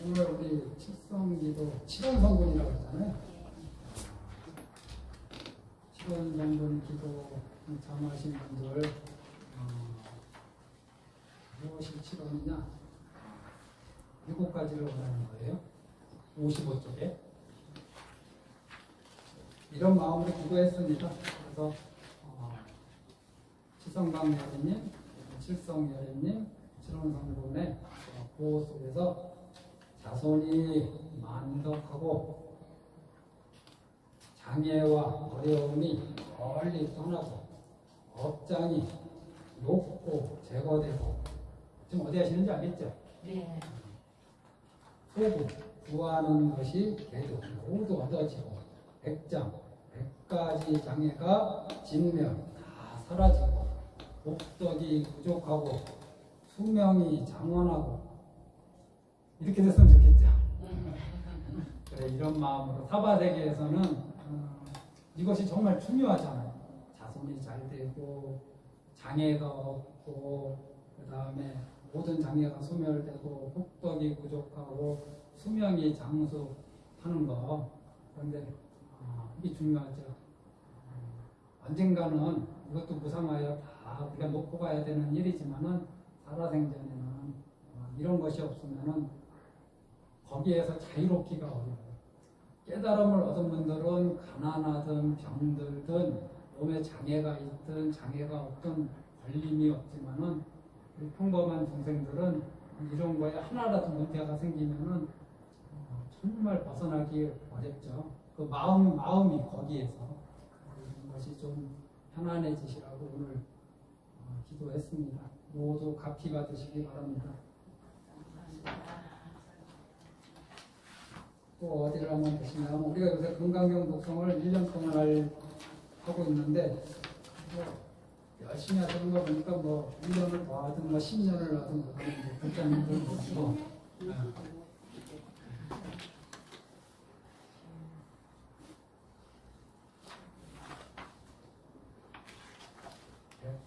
오늘 우리 칠성기도 7원 성분이라고 했잖아요. 7원 성분 기도 참하신 분들 무엇이 7원이냐? 7가지를 원하는 거예요. 55쪽에. 이런 마음으로 기도했습니다. 그래서 칠성강 여인님, 칠성 여인님, 7원 성분의 보호 속에서 자손이 만덕하고 장애와 어려움이 멀리 떠나고 업장이 높고 제거되고 지금 어디 하시는지 알겠죠? 네. 소부 구하는 것이 계속 모두 얻어지고 백장, 100가지 장애가 진면 다 사라지고 복덕이 부족하고 수명이 장원하고 이렇게 됐으면 좋겠죠. 그래, 이런 마음으로 사바세계에서는 이것이 정말 중요하잖아요. 자손이 잘 되고 장애가 없고 그 다음에 모든 장애가 소멸되고 복덕이 부족하고 수명이 장수하는 거. 그런데 이게 중요하죠. 언젠가는 이것도 무상하여 다 우리가 놓고 가야 되는 일이지만은 살아생전에는 이런 것이 없으면은 거기에서 자유롭기가 어려워요. 깨달음을 얻은 분들은 가난하든 병들든 몸에 장애가 있든 장애가 없든 걸림이 없지만은 우리 평범한 중생들은 이런 거에 하나라도 문제가 생기면은 정말 벗어나기 어렵죠. 그 마음이 거기에서 이런 것이 좀 편안해지시라고 오늘 기도했습니다. 모두 갚이 받으시기 바랍니다. 또 어디를 한번 보시면 우리가 요새 금강경 독성을 1년 동안 하고 있는데 열심히 하시는 거 보니까 1년을 더 하든 10년을 하든 그러는 불자님들 보시고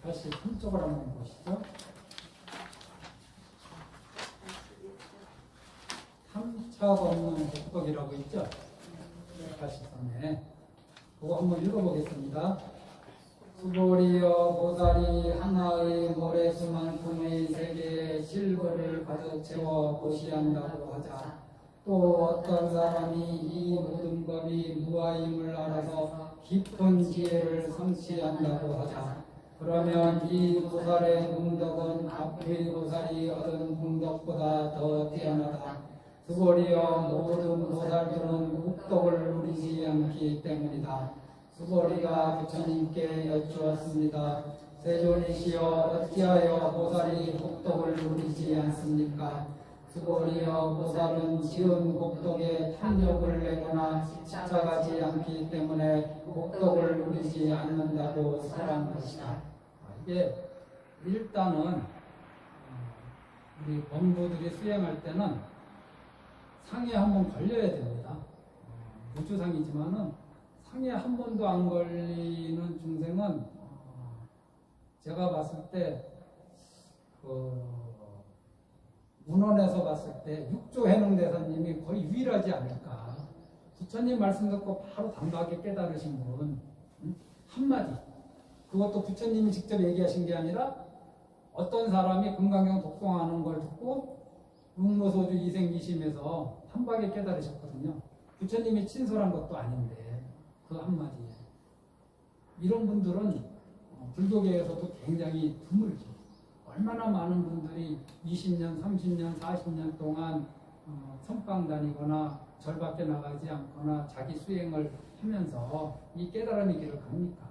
183쪽을 한번 보시죠. 3차 법문 복덕이라고 있죠? 183에 그거 한번 읽어보겠습니다. 수보리여 보살이 하나의 모래수만큼의 세계에 실버를 가득 채워 보시한다고 하자. 또 어떤 사람이 이 모든 법이 무아임을 알아서 깊은 지혜를 성취한다고 하자. 그러면 이 보살의 공덕은 앞의 보살이 얻은 공덕보다 더 뛰어나다. 수보리여 모든 보살들은 국덕을 누리지 않기 때문이다. 수보리가 부처님께 여쭈었습니다. 세존이시여 어찌하여 보살이 국덕을 누리지 않습니까? 수보리여 보살은 지은 복덕에 탐욕을 내거나 집착하지 않기 때문에 복덕을 누리지 않는다고 설한 것이다. 이게 일단은 우리 범부들이 수행할 때는 상에 한번 걸려야 됩니다. 우주상이지만은 상에 한 번도 안 걸리는 중생은 제가 봤을 때 문헌에서 봤을 때 육조 해능대사님이 거의 유일하지 않을까. 부처님 말씀 듣고 바로 당당하게 깨달으신 분 한마디. 그것도 부처님이 직접 얘기하신 게 아니라 어떤 사람이 금강경 독송하는 걸 듣고 육무소주 이생기심에서 한방에 깨달으셨거든요. 부처님이 친솔한 것도 아닌데 그 한마디에. 이런 분들은 불교계에서도 굉장히 드물죠. 얼마나 많은 분들이 20년, 30년, 40년 동안 선방 다니거나 절밖에 나가지 않거나 자기 수행을 하면서 이 깨달음의 길을 갑니까?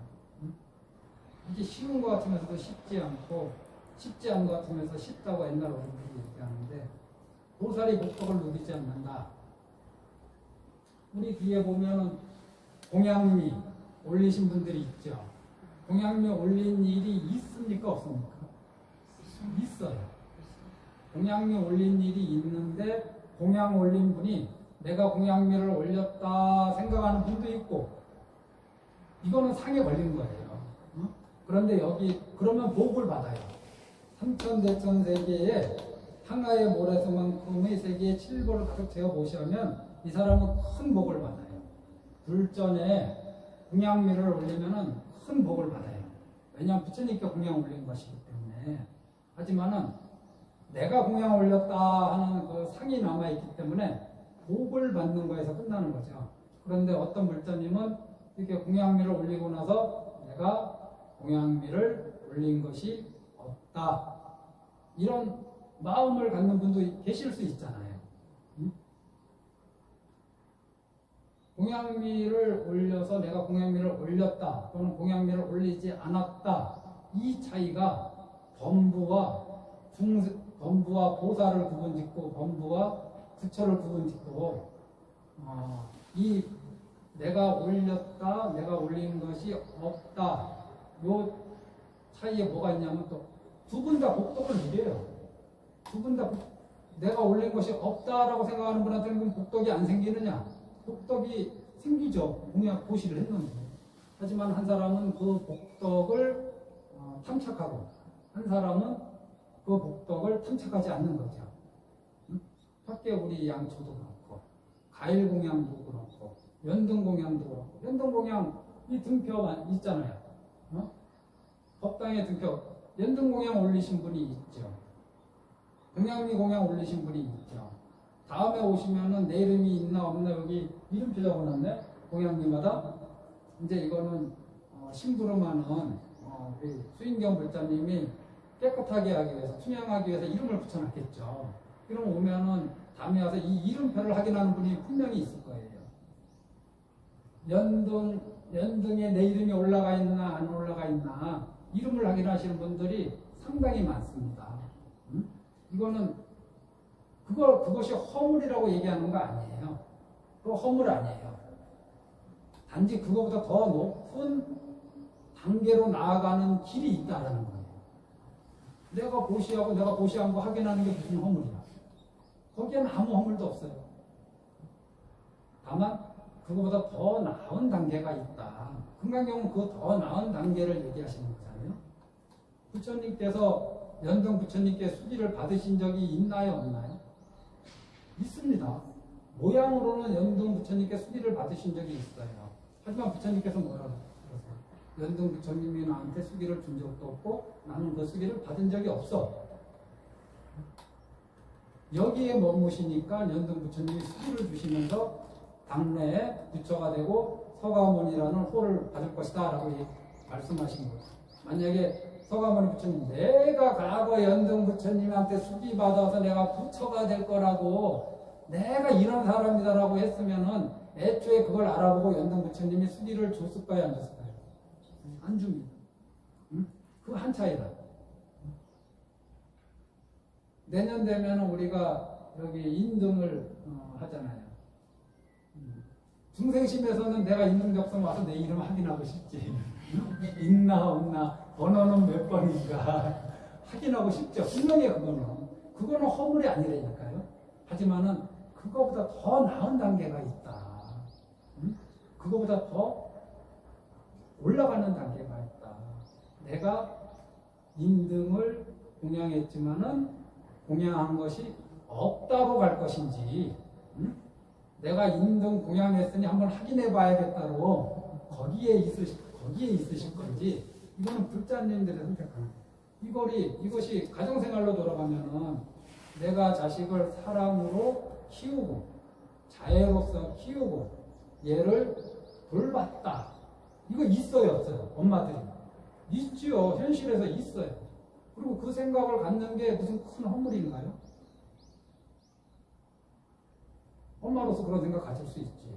이게 쉬운 것 같으면서도 쉽지 않고 쉽지 않은 것 같으면서 쉽다고 옛날 어른들이 얘기하는데 보살이 복덕을 누리지 않는다. 우리 뒤에 보면은 공양미 올리신 분들이 있죠. 공양미 올린 일이 있습니까? 없습니까? 있어요. 공양미 올린 일이 있는데 공양 올린 분이 내가 공양미를 올렸다 생각하는 분도 있고 이거는 상에 걸린 거예요. 그런데 여기 그러면 복을 받아요. 삼천대천 세계에 항아의 모래성만큼의 세계에 7벌을 가득 재어 보시면 이 사람은 큰 복을 받아요. 불전에 공양미를 올리면은 큰 복을 받아요. 왜냐하면 부처님께 공양 올린 것이기 때문에. 하지만은 내가 공양 올렸다 하는 그 상이 남아있기 때문에 복을 받는 거에서 끝나는 거죠. 그런데 어떤 불자님은 이렇게 공양미를 올리고 나서 내가 공양미를 올린 것이 없다. 이런 마음을 갖는 분도 계실 수 있잖아요. 공양미를 올려서 내가 공양미를 올렸다 또는 공양미를 올리지 않았다. 이 차이가 범부와 보사를 구분짓고 범부와 부처를 구분짓고 이 내가 올렸다, 내가 올린 것이 없다. 요 차이에 뭐가 있냐면 또 두 분 다 복덕을 누려요. 두 분 다 내가 올린 것이 없다라고 생각하는 분한테는 복덕이 안 생기느냐? 복덕이 생기죠. 공양 고시를 했는데. 하지만 한 사람은 그 복덕을 탐착하고 한 사람은 그 복덕을 탐착하지 않는 거죠. 밖에 우리 양초도 그렇고 가일공양도 그렇고 연등공양도 그렇고 연등공양 이 등표 있잖아요. 법당에 등표 연등공양 올리신 분이 있죠. 공양미 공양 올리신 분이 있죠. 다음에 오시면은 내 이름이 있나 없나 여기 이름표 적어놨네. 공양미마다. 이제 이거는 심부름하는 우리 수인경 불자님이 깨끗하게 하기 위해서 투명하기 위해서 이름을 붙여놨겠죠. 그럼 오면은 다음에 와서 이 이름표를 확인하는 분이 분명히 있을 거예요. 연등에 내 이름이 올라가 있나 안 올라가 있나 이름을 확인하시는 분들이 상당히 많습니다. 이거는 그것이 허물이라고 얘기하는 거 아니에요. 그거 허물 아니에요. 단지 그거보다 더 높은 단계로 나아가는 길이 있다라는 거예요. 내가 보시하고 내가 보시한 거 확인하는 게 무슨 허물이야. 거기에는 아무 허물도 없어요. 다만 그거보다 더 나은 단계가 있다. 금강경은 그 더 나은 단계를 얘기하시는 거잖아요. 부처님께서 연등 부처님께 수기를 받으신 적이 있나요 없나요? 있습니다. 모양으로는 연등 부처님께 수기를 받으신 적이 있어요. 하지만 부처님께서 뭐라고 그러세요? 연등 부처님이 나한테 수기를 준 적도 없고 나는 그 수기를 받은 적이 없어. 여기에 머무시니까 연등 부처님이 수기를 주시면서 당내에 부처가 되고 서가모니라는 호를 받을 것이다 라고 말씀하신 거예요. 만약에 서가모니 부처님 내가 과거 연등 부처님한테 수기 받아서 내가 부처가 될 거라고 내가 이런 사람이다라고 했으면은 애초에 그걸 알아보고 연등 부처님이 수기를 줬을까요 안 줬을까요? 안 줍니다. 그 한 차이다. 내년 되면 우리가 여기 인등을 하잖아요. 중생심에서는 내가 인등접선 와서 내 이름 확인하고 싶지. 있나 없나 번호는 몇 번인가 확인하고 싶죠. 분명히 그거는 허물이 아니라니까요. 하지만은 그거보다 더 나은 단계가 있다. 그거보다 더 올라가는 단계가 있다. 내가 인등을 공양했지만은 공양한 것이 없다고 갈 것인지, 내가 인등 공양했으니 한번 확인해 봐야겠다로 거기에 있으실 건지, 이거는 불자님들의 선택하는 거예요. 이것이 가정생활로 돌아가면은 내가 자식을 사랑으로 키우고 자애로서 키우고 얘를 돌봤다. 이거 있어요 없어요? 엄마들이 있지요. 현실에서 있어요. 그리고 그 생각을 갖는 게 무슨 큰 허물인가요? 엄마로서 그런 생각 가질 수 있지.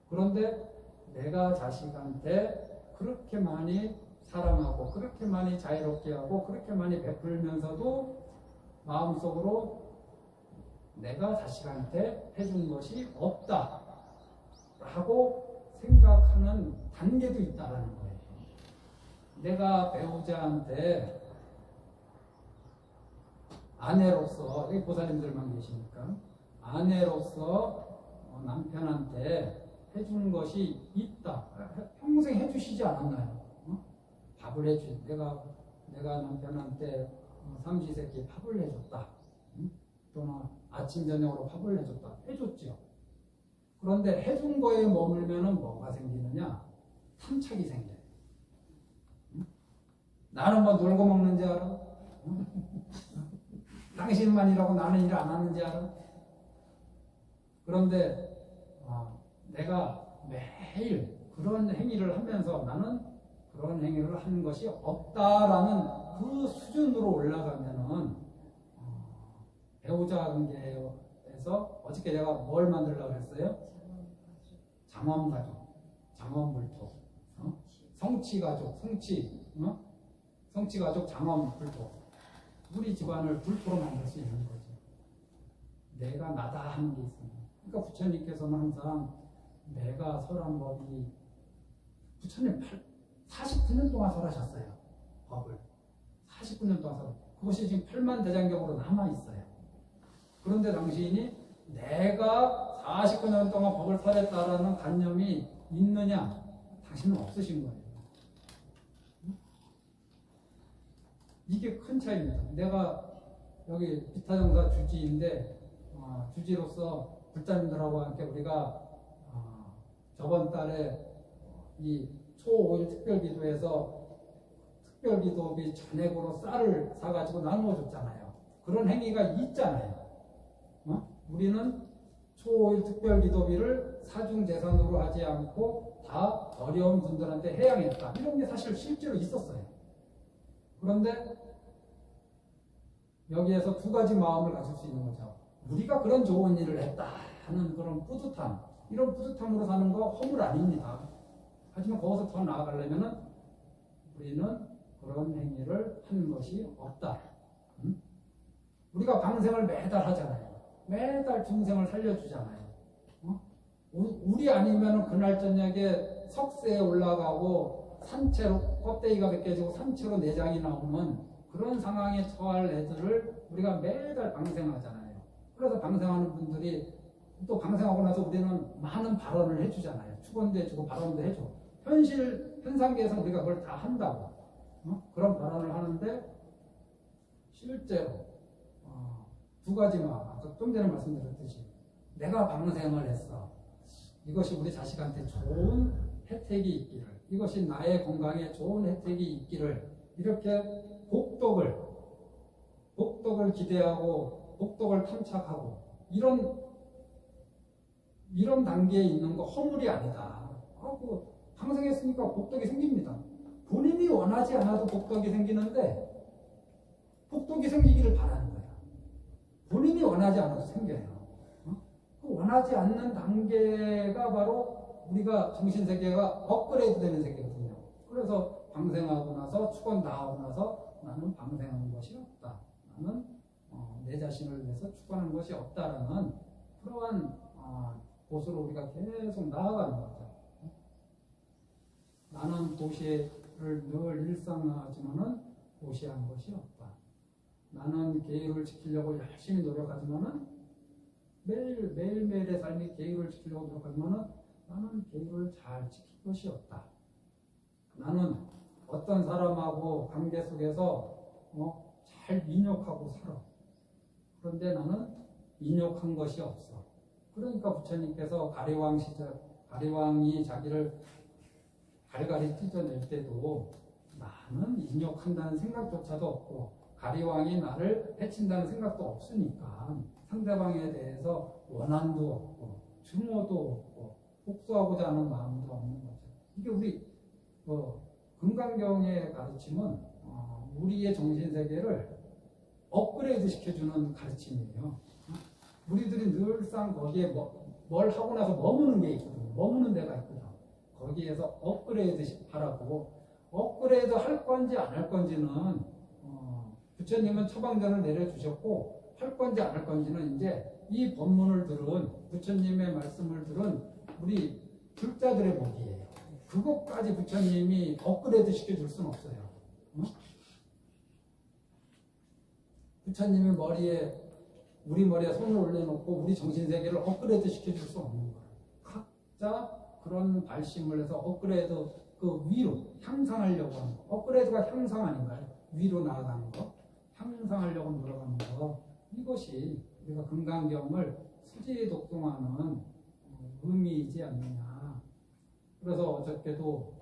그런데 내가 자식한테 그렇게 많이 사랑하고 그렇게 많이 자유롭게 하고 그렇게 많이 베풀면서도 마음속으로 내가 자식한테 해준 것이 없다 라고 생각하는 단계도 있다는 거예요. 내가 배우자한테 아내로서, 여기 보살님들만 계시니까 아내로서 남편한테 해주는 것이 있다. 평생 해주시지 않았나요? 밥을 내가 남편한테 삼시세끼 밥을 해줬다. 또는 아침 저녁으로 밥을 해줬다. 해줬죠. 그런데 해준 거에 머물면은 뭐가 생기느냐? 탐착이 생겨요. 나는 뭐 놀고 먹는지 알아? 당신만 일하고 나는 일 안 하는지 알아? 그런데 내가 매일 그런 행위를 하면서 나는 그런 행위를 하는 것이 없다라는 그 수준으로 올라가면은 배우자 관계에서 어저께 내가 뭘 만들려고 했어요? 장엄가족, 장엄불토, 성취가족, 성취가족 장엄불토. 우리 집안을 불토로 만들 수 있는 거죠. 내가 나다 하는 게 있습니다. 그러니까 부처님께서는 항상 내가 설한 법이 부처님 49년 동안 설하셨어요. 법을 49년 동안 설하. 그것이 지금 8만 대장경으로 남아 있어요. 그런데 당신이 내가 49년 동안 법을 설했다라는 관념이 있느냐? 당신은 없으신 거예요. 이게 큰 차이입니다. 내가 여기 비타정사 주지인데 주지로서 불자님들하고 함께 우리가 저번 달에 이 초5일 특별기도에서 특별기도비 전액으로 쌀을 사가지고 나누어줬잖아요. 그런 행위가 있잖아요. 우리는 초5일 특별기도비를 사중재산으로 하지 않고 다 어려운 분들한테 해양했다. 이런 게 사실 실제로 있었어요. 그런데 여기에서 두 가지 마음을 가질 수 있는 거죠. 우리가 그런 좋은 일을 했다 하는 그런 뿌듯함, 이런 뿌듯함으로 사는 거 허물 아닙니다. 하지만 거기서 더 나아가려면은 우리는 그런 행위를 하는 것이 없다. 우리가 방생을 매달 하잖아요. 매달 중생을 살려주잖아요. 우리 아니면 그날 저녁에 석쇠에 올라가고 산채로 껍데기가 벗겨지고 산채로 내장이 나오는 그런 상황에 처할 애들을 우리가 매달 방생하잖아요. 그래서 방생하는 분들이 또 방생하고 나서 우리는 많은 발언을 해주잖아요. 축원도 해주고 발언도 해줘. 현상계에서 우리가 그걸 다 한다고. 그런 발언을 하는데 실제로 두 가지만 아까 좀 전에 말씀드렸듯이 내가 방생을 했어. 이것이 우리 자식한테 좋은 혜택이 있기를, 이것이 나의 건강에 좋은 혜택이 있기를, 이렇게 복덕을 기대하고 복덕을 탐착하고 이런 단계에 있는 거 허물이 아니다. 방생했으니까 복덕이 생깁니다. 본인이 원하지 않아도 복덕이 생기는데 복덕이 생기기를 바라는 거야. 본인이 원하지 않아도 생겨요. 그 원하지 않는 단계가 바로 우리가 정신세계가 업그레이드 되는 세계거든요. 그래서 방생하고 나서 축원 다 하고 나서 나는 방생하는 것이 없다. 나는 내 자신을 위해서 축원하는 것이 없다라는 그러한 곳으로 우리가 계속 나아가는 거죠. 나는 도시를 늘 일상화하지만은 도시한 것이 없다. 나는 계율을 지키려고 열심히 노력하지만은 매일매일의 삶이 계율을 지키려고 노력하지만은 나는 계율을 잘 지킬 것이 없다. 나는 어떤 사람하고 관계 속에서 잘 민욕하고 살아. 그런데 나는 민욕한 것이 없어. 그러니까 부처님께서 가리왕 시절, 가리왕이 자기를 갈갈이 찢어낼 때도 나는 인욕한다는 생각조차도 없고 가리왕이 나를 해친다는 생각도 없으니까 상대방에 대해서 원한도 없고 증오도 없고 복수하고자 하는 마음도 없는 거죠. 이게 우리 금강경의 가르침은 우리의 정신세계를 업그레이드 시켜주는 가르침이에요. 우리들이 늘상 거기에 뭘 하고 나서 머무는 게 있거든요. 머무는 데가 있거든요. 거기에서 업그레이드 하라고. 업그레이드 할 건지 안 할 건지는 부처님은 처방전을 내려주셨고 할 건지 안 할 건지는 이제 이 법문을 들은 부처님의 말씀을 들은 우리 불자들의 복이에요. 그것까지 부처님이 업그레이드 시켜줄 수는 없어요. 부처님이 우리 머리에 손을 올려놓고 우리 정신세계를 업그레이드 시켜줄 수 없는 거예요. 각자 그런 발심을 해서 업그레이드 위로 향상하려고 하는 거. 업그레이드가 향상 아닌가요? 위로 나아가는 거. 향상하려고 노력하는 거, 이것이 우리가 금강경을 수지 독송하는 의미이지 않느냐. 그래서 어저께도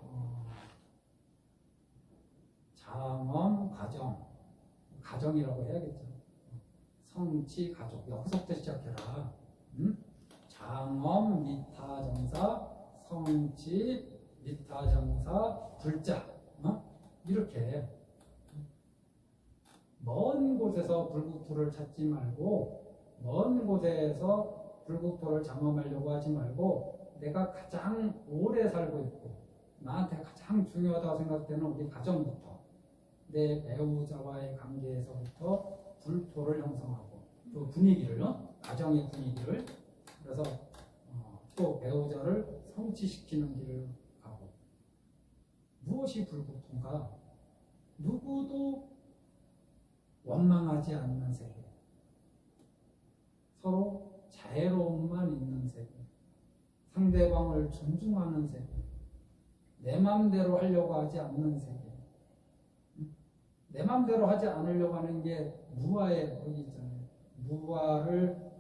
장엄 가정이라고 해야겠죠. 성치 가족, 여기서부터 시작해라. 장엄 미타정사, 성치 미타정사, 불자. 이렇게 먼 곳에서 불국토를 찾지 말고, 먼 곳에서 불국토를 장엄하려고 하지 말고, 내가 가장 오래 살고 있고 나한테 가장 중요하다고 생각되는 우리 가정부터, 내 배우자와의 관계에서부터 불토를 형성하고, 또 분위기를, 가정의 분위기를, 그래서 또 배우자를 성취시키는 길을 가고. 무엇이 불국토인가? 누구도 원망하지 않는 세계, 서로 자애로움만 있는 세계, 상대방을 존중하는 세계, 내 맘대로 하려고 하지 않는 세계. 내 맘대로 하지 않으려고 하는 게 무아의 법이 있잖아요. 무아를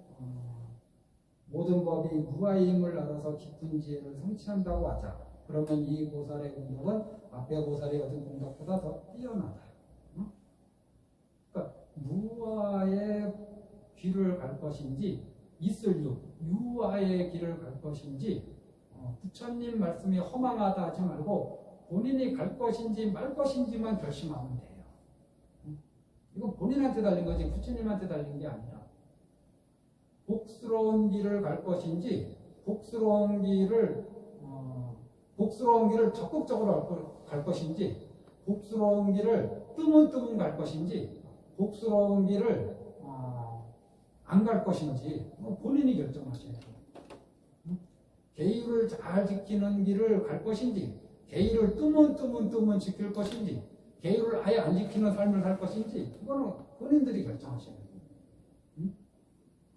모든 법이 무아임을 알아서 깊은 지혜를 성취한다고 하자. 그러면 이 보살의 공덕은 앞에 보살이 얻은 공덕보다 더 뛰어나다. 그러니까 무아의 길을 갈 것인지, 있을 유아의 길을 갈 것인지, 부처님 말씀이 허망하다 하지 말고 본인이 갈 것인지 말 것인지만 결심하면 돼요. 이건 본인한테 달린 거지 부처님한테 달린 게 아니라, 복스러운 길을 갈 것인지, 복스러운 길을 적극적으로 갈 것인지, 복스러운 길을 뜨문뜨문 갈 것인지, 복스러운 길을 안 갈 것인지 본인이 결정하셔야 돼요. 계율을 잘 지키는 길을 갈 것인지, 계율을 뜨문뜨문 지킬 것인지, 계율을 아예 안 지키는 삶을 살 것인지, 이거는 본인들이 결정하셔야 돼요.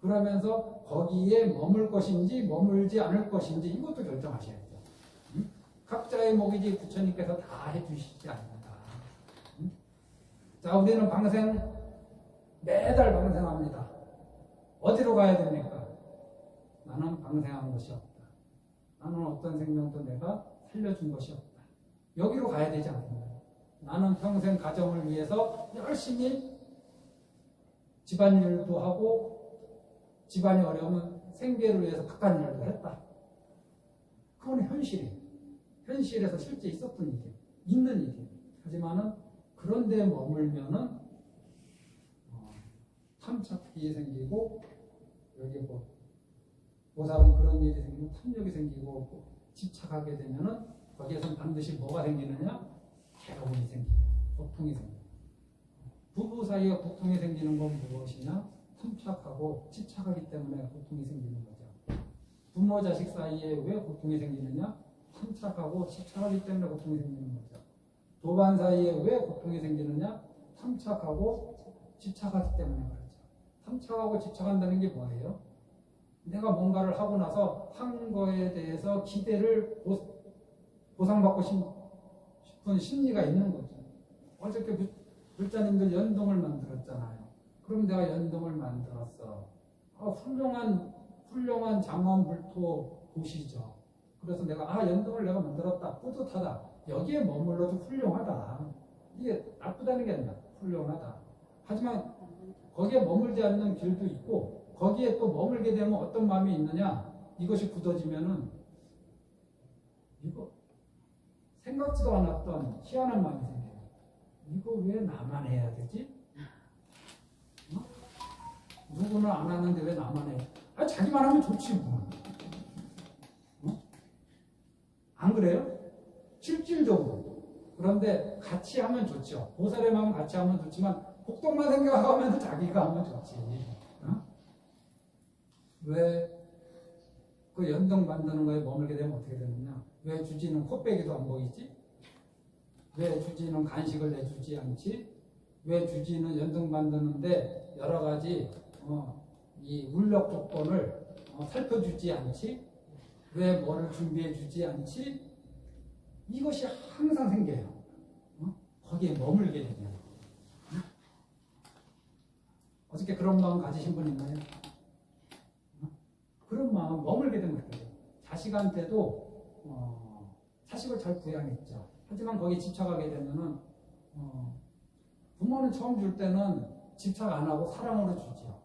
그러면서 거기에 머물 것인지 머물지 않을 것인지 이것도 결정하셔야 돼요. 각자의 목이지 부처님께서 다 해주시지 않는다. 자, 우리는 매달 방생합니다. 어디로 가야 됩니까? 나는 방생한 것이 없다. 나는 어떤 생명도 내가 살려준 것이 없다. 여기로 가야 되지 않습니까? 나는 평생 가정을 위해서 열심히 집안일도 하고, 집안이 어려우면 생계를 위해서 바깥 일도 했다. 그건 현실이에요. 현실에서 실제 있었던 일이에요. 있는 일이에요. 하지만은 그런데 머물면은 탐착이 생기고, 여기 보살은 그런 일이 생기고 탐욕이 생기고 집착하게 되면은 거기에서 반드시 뭐가 생기느냐? 괴로움이 생기고 고통이 생기고. 부부 사이에 고통이 생기는 건 무엇이냐? 탐착하고 집착하기 때문에 고통이 생기는 거죠. 부모 자식 사이에 왜 고통이 생기느냐? 탐착하고 집착하기 때문에 고통이 생기는 거죠. 도반 사이에 왜 고통이 생기느냐? 탐착하고 집착하기 때문에 그렇죠. 탐착하고 집착한다는 게 뭐예요? 내가 뭔가를 하고 나서 한 거에 대해서 기대를 보상받고 싶은 심리가 있는 거죠. 어저께 불자님들 연동을 만들었잖아요. 그럼 내가 연동을 만들었어. 훌륭한 장엄불토 도시죠. 그래서 내가 연동을 내가 만들었다. 뿌듯하다. 여기에 머물러도 훌륭하다. 이게 나쁘다는 게 아니라 훌륭하다. 하지만 거기에 머물지 않는 길도 있고, 거기에 또 머물게 되면 어떤 마음이 있느냐? 이것이 굳어지면은 이거 생각지도 않았던 희한한 마음이 생겨요. 이거 왜 나만 해야 되지? 누구는 안 하는데 왜 나만 해? 자기만 하면 좋지 뭐. 안 그래요? 실질적으로. 그런데 같이 하면 좋죠. 보살의 마음 같이 하면 좋지만 복덕만 생각하면 자기가 하면 좋지. 왜 그 연동 만드는 거에 머물게 되면 어떻게 되느냐? 왜 주지는 코빼기도 안 보이지? 왜 주지는 간식을 내주지 않지? 왜 주지는 연동 만드는데 여러 가지 이 물력 조건을 살펴주지 않지? 왜 뭐를 준비해 주지 않지? 이것이 항상 생겨요. 거기에 머물게 되면. 어저께 그런 마음 가지신 분 있나요? 그런 마음 머물게 되면 그렇게 돼요. 자식한테도 자식을 잘 부양했죠. 하지만 거기에 집착하게 되면은 부모는 처음 줄 때는 집착 안 하고 사랑으로 주죠.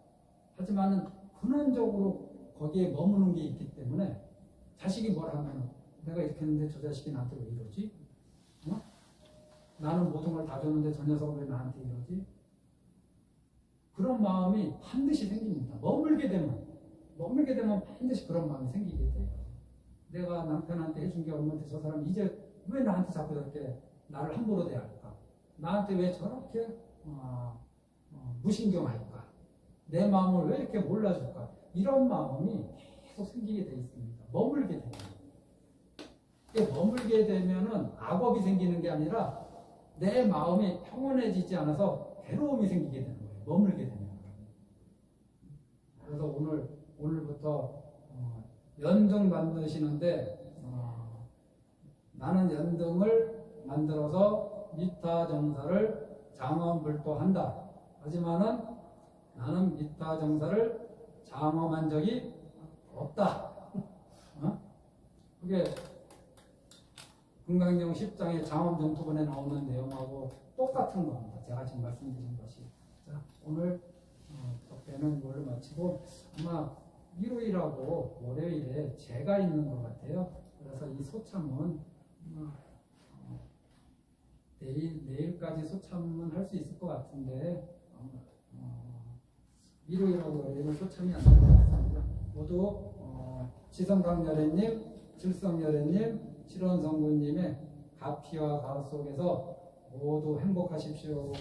하지만은 근원적으로 거기에 머무는 게 있기 때문에 자식이 뭘 하면 내가 이렇게 했는데 저 자식이 나한테 왜 이러지? 나는 모든 걸 다 줬는데 저 녀석은 왜 나한테 이러지? 그런 마음이 반드시 생깁니다. 머물게 되면 반드시 그런 마음이 생기게 돼요. 내가 남편한테 해준 게 얼마인데 저 사람이 이제 왜 나한테 자꾸 저렇게 나를 함부로 대할까? 나한테 왜 저렇게 무신경할까? 내 마음을 왜 이렇게 몰라줄까? 이런 마음이 계속 생기게 돼 있습니다. 머물게 됩니다. 머물게 되면은 악업이 생기는 게 아니라 내 마음이 평온해지지 않아서 괴로움이 생기게 되는 거예요. 머물게 되면. 그래서 오늘부터 연등 만드시는데 나는 연등을 만들어서 미타정사를 장엄불도한다. 하지만은 나는 미타정사를 장엄한 적이 없다. 그게 금강경 10장의 장엄정토본에 나오는 내용하고 똑같은 겁니다. 제가 지금 말씀드린 것이. 자, 오늘 덕배는 이걸로 마치고 아마 일요일하고 월요일에 제가 있는 것 같아요. 그래서 이 소참은 내일까지 소참은 할 수 있을 것 같은데 일요일하고 월요일은 소참이 안 될 것 같습니다. 모두 지성강열애님, 질성열애님, 칠원성군님의 가피와 가호 속에서 모두 행복하십시오.